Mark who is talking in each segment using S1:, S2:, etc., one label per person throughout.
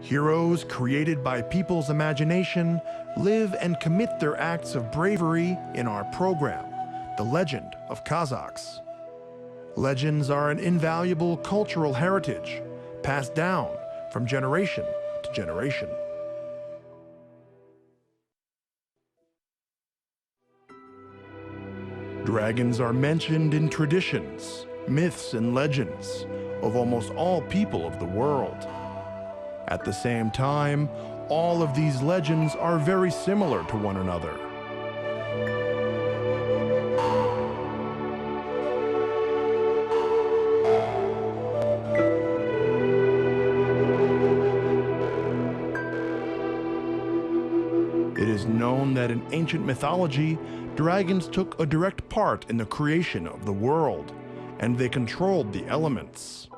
S1: Heroes created by people's imagination live and commit their acts of bravery in our program, The Legend of Kazakhs. Legends are an invaluable cultural heritage passed down from generation to generation. Dragons are mentioned in traditions, myths, and legends of almost all people of the world. At the same time, all of these legends are very similar to one another. It is known that in ancient mythology, dragons took a direct part in the creation of the world, and they controlled the elements.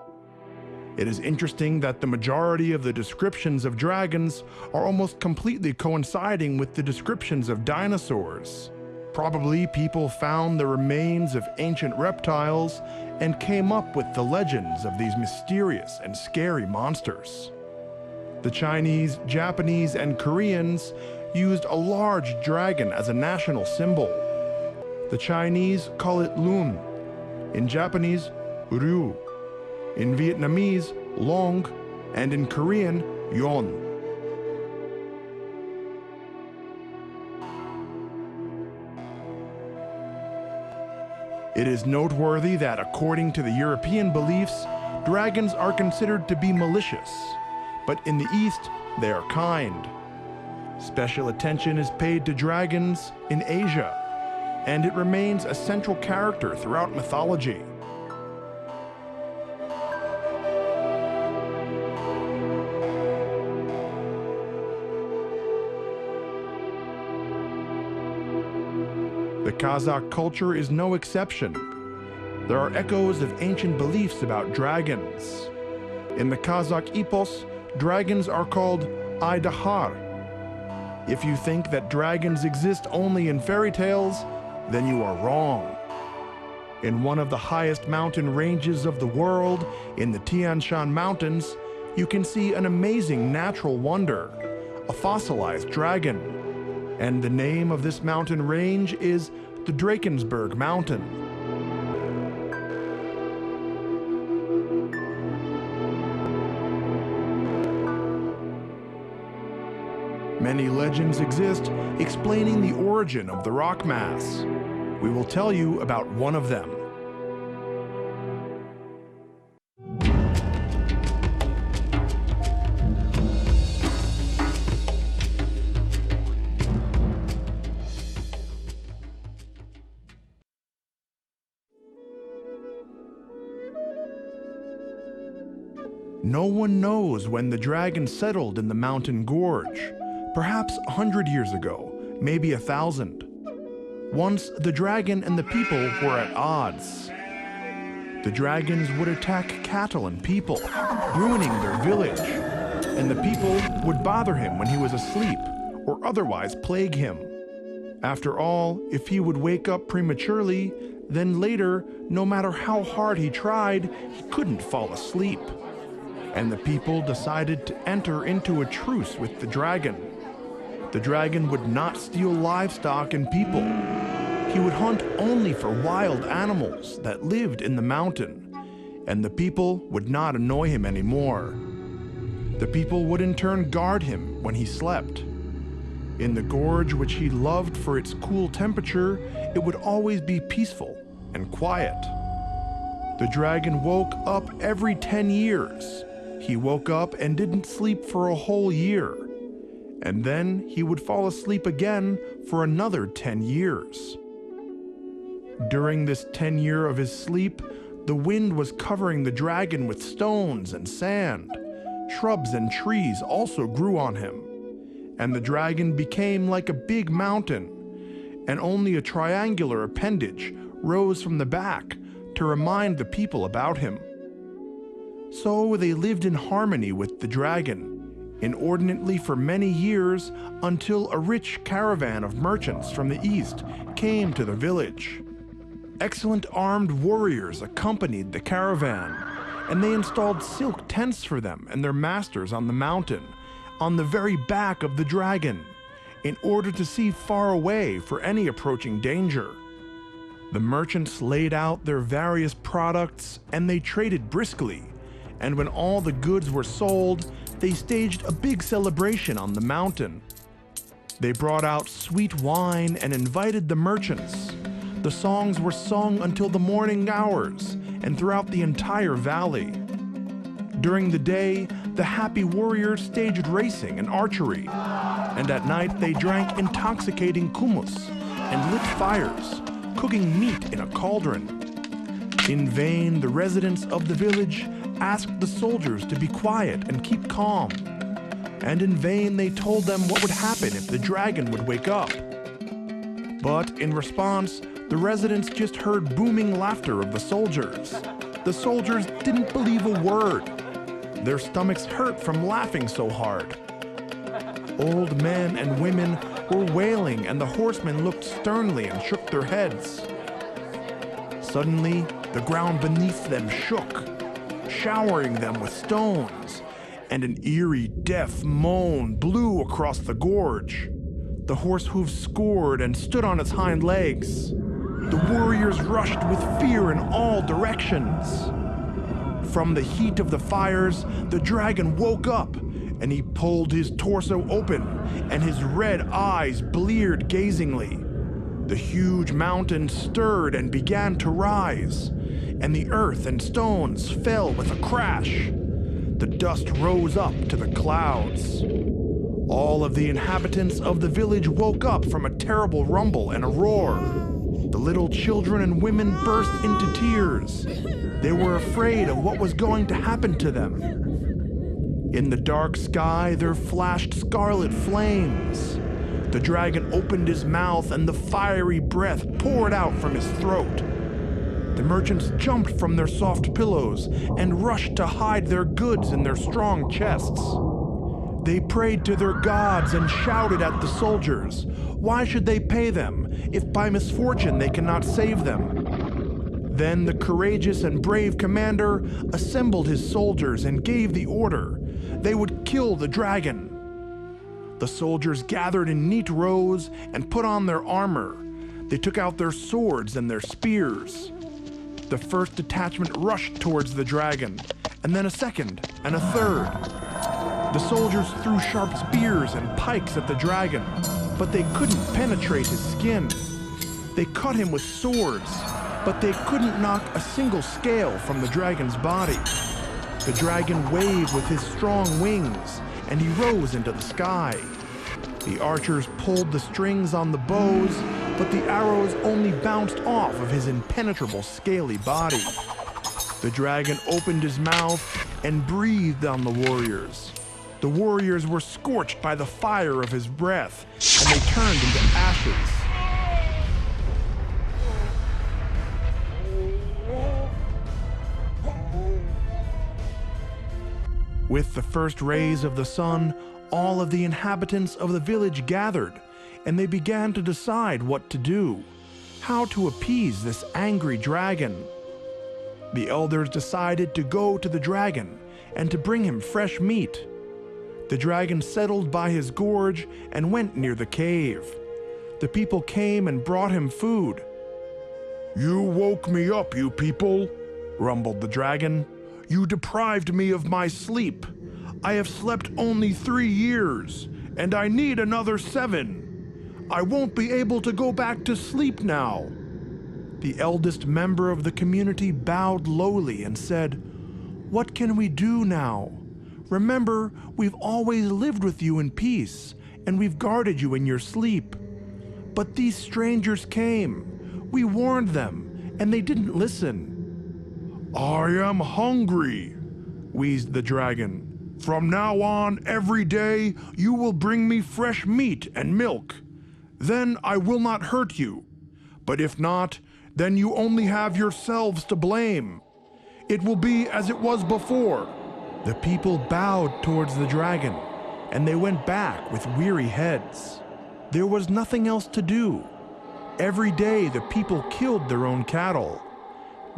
S1: It is interesting that the majority of the descriptions of dragons are almost completely coinciding with the descriptions of dinosaurs. Probably people found the remains of ancient reptiles and came up with the legends of these mysterious and scary monsters. The Chinese, Japanese, and Koreans used a large dragon as a national symbol. The Chinese call it Lun, in Japanese, Ryu, in Vietnamese, Long, and in Korean, Yon. It is noteworthy that according to the European beliefs, dragons are considered to be malicious, but in the East, they are kind. Special attention is paid to dragons in Asia, and it remains a central character throughout mythology. The Kazakh culture is no exception. There are echoes of ancient beliefs about dragons. In the Kazakh epos, dragons are called Aydahar. If you think that dragons exist only in fairy tales, then you are wrong. In one of the highest mountain ranges of the world, in the Tian Shan Mountains, you can see an amazing natural wonder, a fossilized dragon. And the name of this mountain range is the Drakensberg Mountain. Many legends exist explaining the origin of the rock mass. We will tell you about one of them. No one knows when the dragon settled in the mountain gorge. Perhaps 100 years ago, maybe 1,000. Once the dragon and the people were at odds. The dragons would attack cattle and people, ruining their village, and the people would bother him when he was asleep or otherwise plague him. After all, if he would wake up prematurely, then later, no matter how hard he tried, he couldn't fall asleep. And the people decided to enter into a truce with the dragon. The dragon would not steal livestock and people. He would hunt only for wild animals that lived in the mountain, and the people would not annoy him anymore. The people would in turn guard him when he slept. In the gorge, which he loved for its cool temperature, it would always be peaceful and quiet. The dragon woke up every 10 years. He woke up and didn't sleep for a whole year. And then he would fall asleep again for another 10 years. During this 10th year of his sleep, the wind was covering the dragon with stones and sand. Shrubs and trees also grew on him. And the dragon became like a big mountain, and only a triangular appendage rose from the back to remind the people about him. So they lived in harmony with the dragon, inordinately for many years, until a rich caravan of merchants from the east came to the village. Excellent armed warriors accompanied the caravan, and they installed silk tents for them and their masters on the mountain, on the very back of the dragon, in order to see far away for any approaching danger. The merchants laid out their various products and they traded briskly, and when all the goods were sold, they staged a big celebration on the mountain. They brought out sweet wine and invited the merchants. The songs were sung until the morning hours and throughout the entire valley. During the day, the happy warriors staged racing and archery, and at night they drank intoxicating kumus and lit fires, cooking meat in a cauldron. In vain, the residents of the village asked the soldiers to be quiet and keep calm, and in vain they told them what would happen if the dragon would wake up. But in response, the residents just heard booming laughter of the soldiers. The soldiers didn't believe a word. Their stomachs hurt from laughing so hard. Old men and women were wailing, and the horsemen looked sternly and shook their heads. Suddenly, the ground beneath them shook, showering them with stones, and an eerie, deaf moan blew across the gorge. The horse hooves scored and stood on its hind legs. The warriors rushed with fear in all directions. From the heat of the fires, the dragon woke up, and he pulled his torso open, and his red eyes bleared gazingly. The huge mountain stirred and began to rise, and the earth and stones fell with a crash. The dust rose up to the clouds. All of the inhabitants of the village woke up from a terrible rumble and a roar. The little children and women burst into tears. They were afraid of what was going to happen to them. In the dark sky, there flashed scarlet flames. The dragon opened his mouth, and the fiery breath poured out from his throat. The merchants jumped from their soft pillows and rushed to hide their goods in their strong chests. They prayed to their gods and shouted at the soldiers. Why should they pay them if by misfortune they cannot save them? Then the courageous and brave commander assembled his soldiers and gave the order. They would kill the dragon. The soldiers gathered in neat rows and put on their armor. They took out their swords and their spears. The first detachment rushed towards the dragon, and then a second and a third. The soldiers threw sharp spears and pikes at the dragon, but they couldn't penetrate his skin. They cut him with swords, but they couldn't knock a single scale from the dragon's body. The dragon waved with his strong wings, and he rose into the sky. The archers pulled the strings on the bows, but the arrows only bounced off of his impenetrable scaly body. The dragon opened his mouth and breathed on the warriors. The warriors were scorched by the fire of his breath, and they turned into ashes. With the first rays of the sun, all of the inhabitants of the village gathered, and they began to decide what to do, how to appease this angry dragon. The elders decided to go to the dragon and to bring him fresh meat. The dragon settled by his gorge and went near the cave. The people came and brought him food. "You woke me up, you people," rumbled the dragon. "You deprived me of my sleep. I have slept only 3 years, and I need another 7. I won't be able to go back to sleep now." The eldest member of the community bowed lowly and said, "What can we do now? Remember, we've always lived with you in peace, and we've guarded you in your sleep. But these strangers came. We warned them, and they didn't listen." "I am hungry," wheezed the dragon. "From now on, every day, you will bring me fresh meat and milk. Then I will not hurt you. But if not, then you only have yourselves to blame. It will be as it was before." The people bowed towards the dragon, and they went back with weary heads. There was nothing else to do. Every day the people killed their own cattle.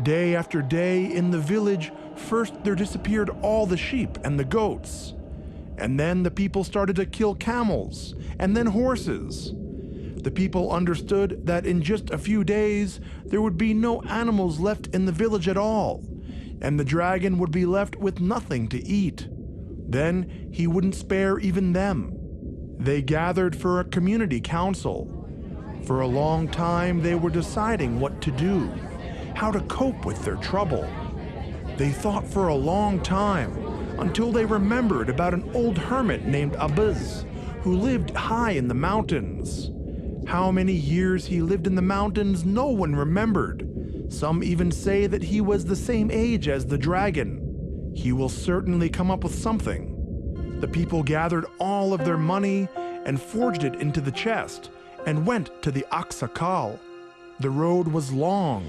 S1: Day after day in the village, First, there disappeared all the sheep and the goats. And then the people started to kill camels, and then horses. The people understood that in just a few days, there would be no animals left in the village at all, and the dragon would be left with nothing to eat. Then he wouldn't spare even them. They gathered for a community council. For a long time, they were deciding what to do, how to cope with their trouble. They thought for a long time, until they remembered about an old hermit named Abiz, who lived high in the mountains. How many years he lived in the mountains, no one remembered. Some even say that he was the same age as the dragon. He will certainly come up with something. The people gathered all of their money and forged it into the chest and went to the Aksakal. The road was long,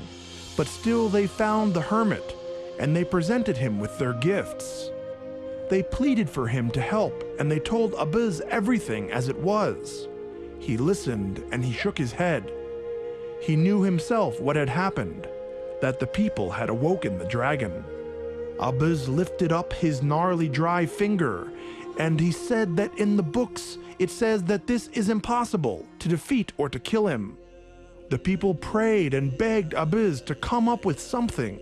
S1: but still they found the hermit, and they presented him with their gifts. They pleaded for him to help, and they told Abiz everything as it was. He listened, and he shook his head. He knew himself what had happened, that the people had awoken the dragon. Abiz lifted up his gnarly dry finger, and he said that in the books it says that this is impossible, to defeat or to kill him. The people prayed and begged Abiz to come up with something.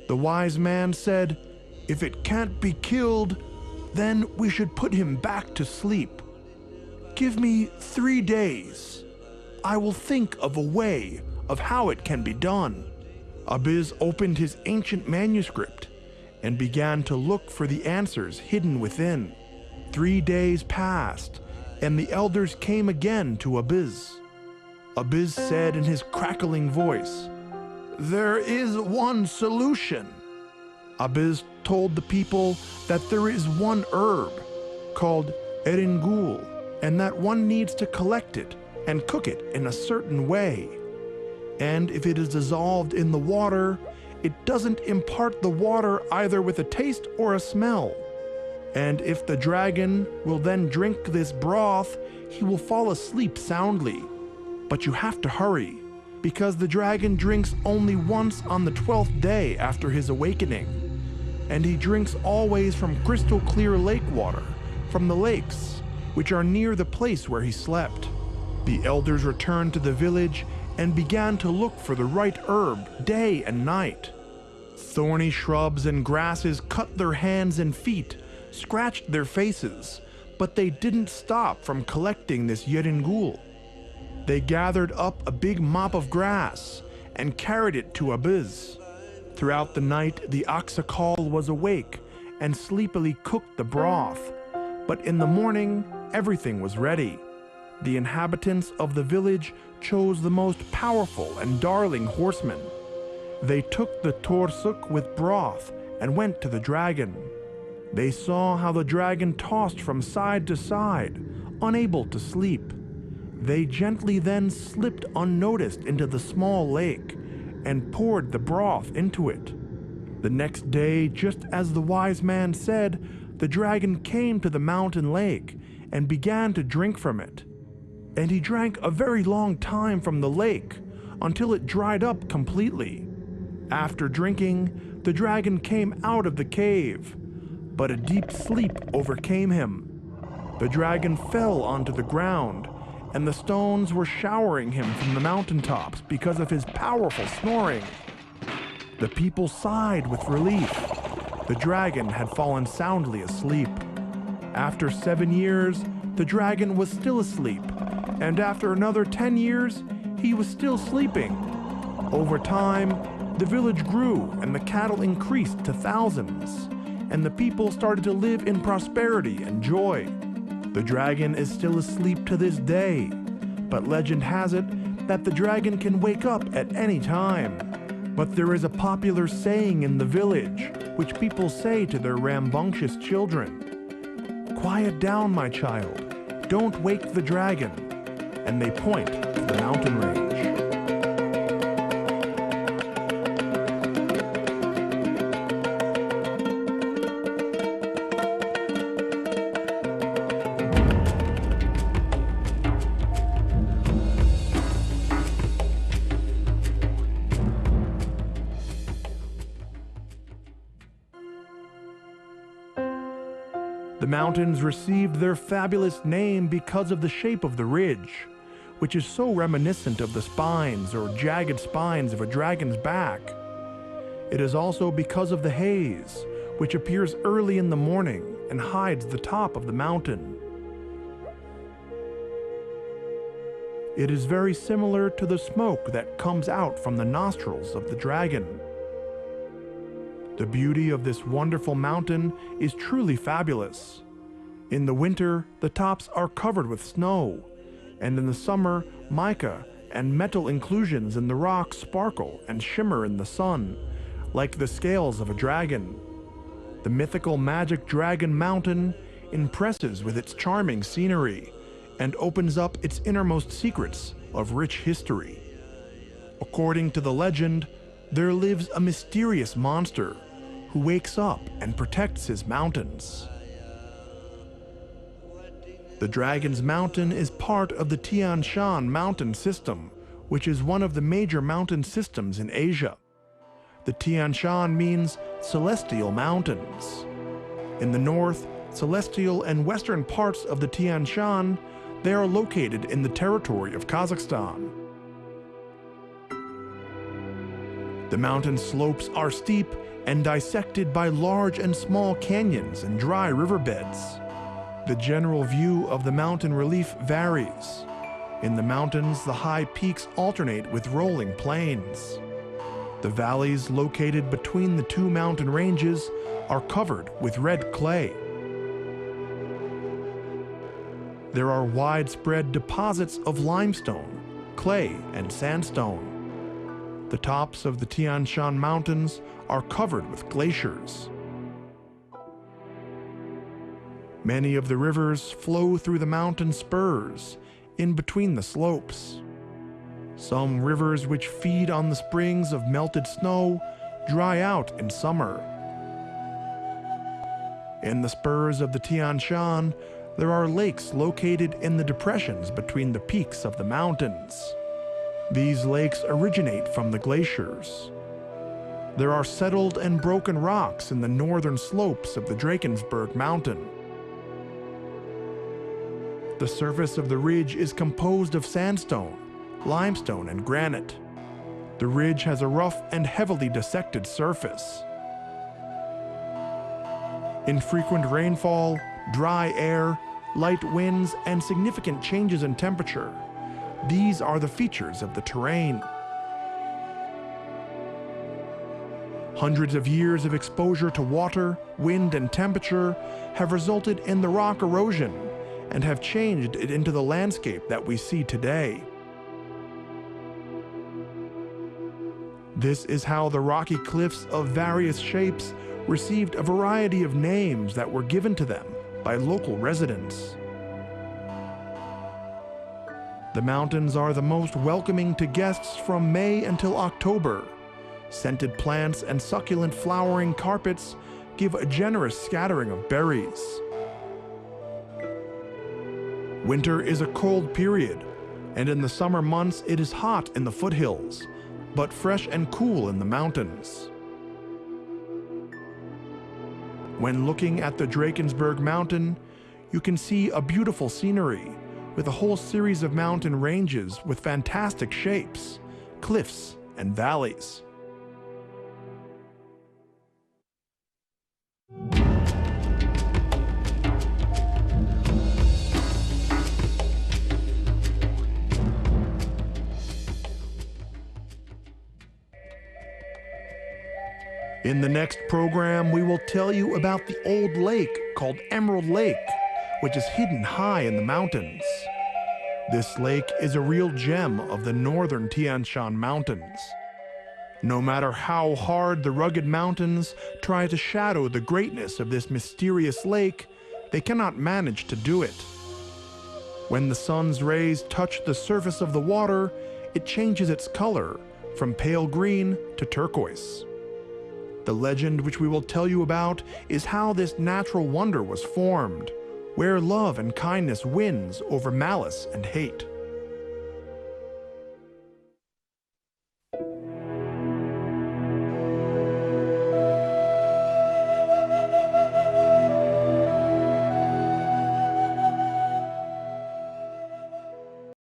S1: The wise man said, "If it can't be killed, then we should put him back to sleep. Give me 3 days. I will think of a way of how it can be done." Abiz opened his ancient manuscript and began to look for the answers hidden within. 3 days passed, and the elders came again to Abiz. Abiz said in his crackling voice, "There is one solution." Abiz told the people that there is one herb called eringul, and that one needs to collect it and cook it in a certain way. And if it is dissolved in the water, it doesn't impart the water either with a taste or a smell. And if the dragon will then drink this broth, he will fall asleep soundly. But you have to hurry, because the dragon drinks only once on the 12th day after his awakening. And he drinks always from crystal clear lake water, from the lakes, which are near the place where he slept. The elders returned to the village and began to look for the right herb day and night. Thorny shrubs and grasses cut their hands and feet, scratched their faces, but they didn't stop from collecting this yeringul. They gathered up a big mop of grass and carried it to Abiz. Throughout the night, the Aksakal was awake and sleepily cooked the broth, but in the morning, everything was ready. The inhabitants of the village chose the most powerful and darling horsemen. They took the torsuk with broth and went to the dragon. They saw how the dragon tossed from side to side, unable to sleep. They gently then slipped unnoticed into the small lake and poured the broth into it. The next day, just as the wise man said, the dragon came to the mountain lake and began to drink from it. And he drank a very long time from the lake until it dried up completely. After drinking, the dragon came out of the cave, but a deep sleep overcame him. The dragon fell onto the ground, and the stones were showering him from the mountaintops because of his powerful snoring. The people sighed with relief. The dragon had fallen soundly asleep. After 7 years, the dragon was still asleep, and after another 10 years, he was still sleeping. Over time, the village grew and the cattle increased to thousands, and the people started to live in prosperity and joy. The dragon is still asleep to this day, but legend has it that the dragon can wake up at any time. But there is a popular saying in the village, which people say to their rambunctious children: "Quiet down, my child, don't wake the dragon," and they point to the mountain range. mountains received their fabulous name because of the shape of the ridge, which is so reminiscent of the spines or jagged spines of a dragon's back. It is also because of the haze, which appears early in the morning and hides the top of the mountain. It is very similar to the smoke that comes out from the nostrils of the dragon. The beauty of this wonderful mountain is truly fabulous. In the winter, the tops are covered with snow, and in the summer, mica and metal inclusions in the rock sparkle and shimmer in the sun, like the scales of a dragon. The mythical magic Dragon Mountain impresses with its charming scenery and opens up its innermost secrets of rich history. According to the legend, there lives a mysterious monster who wakes up and protects his mountains. The Dragon's Mountain is part of the Tian Shan mountain system, which is one of the major mountain systems in Asia. The Tian Shan means celestial mountains. In the north, celestial and western parts of the Tian Shan, they are located in the territory of Kazakhstan. The mountain slopes are steep and dissected by large and small canyons and dry riverbeds. The general view of the mountain relief varies. In the mountains, the high peaks alternate with rolling plains. The valleys located between the two mountain ranges are covered with red clay. There are widespread deposits of limestone, clay, and sandstone. The tops of the Tian Shan Mountains are covered with glaciers. Many of the rivers flow through the mountain spurs, in between the slopes. Some rivers which feed on the springs of melted snow dry out in summer. In the spurs of the Tian Shan, there are lakes located in the depressions between the peaks of the mountains. These lakes originate from the glaciers. There are settled and broken rocks in the northern slopes of the Drakensberg Mountain. The surface of the ridge is composed of sandstone, limestone, and granite. The ridge has a rough and heavily dissected surface. Infrequent rainfall, dry air, light winds, and significant changes in temperature. These are the features of the terrain. Hundreds of years of exposure to water, wind, and temperature have resulted in the rock erosion and have changed it into the landscape that we see today. This is how the rocky cliffs of various shapes received a variety of names that were given to them by local residents. The mountains are the most welcoming to guests from May until October. Scented plants and succulent flowering carpets give a generous scattering of berries. Winter is a cold period, and in the summer months it is hot in the foothills, but fresh and cool in the mountains. When looking at the Drakensberg Mountain, you can see a beautiful scenery with a whole series of mountain ranges with fantastic shapes, cliffs, and valleys. In the next program, we will tell you about the old lake called Emerald Lake, which is hidden high in the mountains. This lake is a real gem of the northern Tian Shan Mountains. No matter how hard the rugged mountains try to shadow the greatness of this mysterious lake, they cannot manage to do it. When the sun's rays touch the surface of the water, it changes its color from pale green to turquoise. The legend which we will tell you about is how this natural wonder was formed, where love and kindness wins over malice and hate.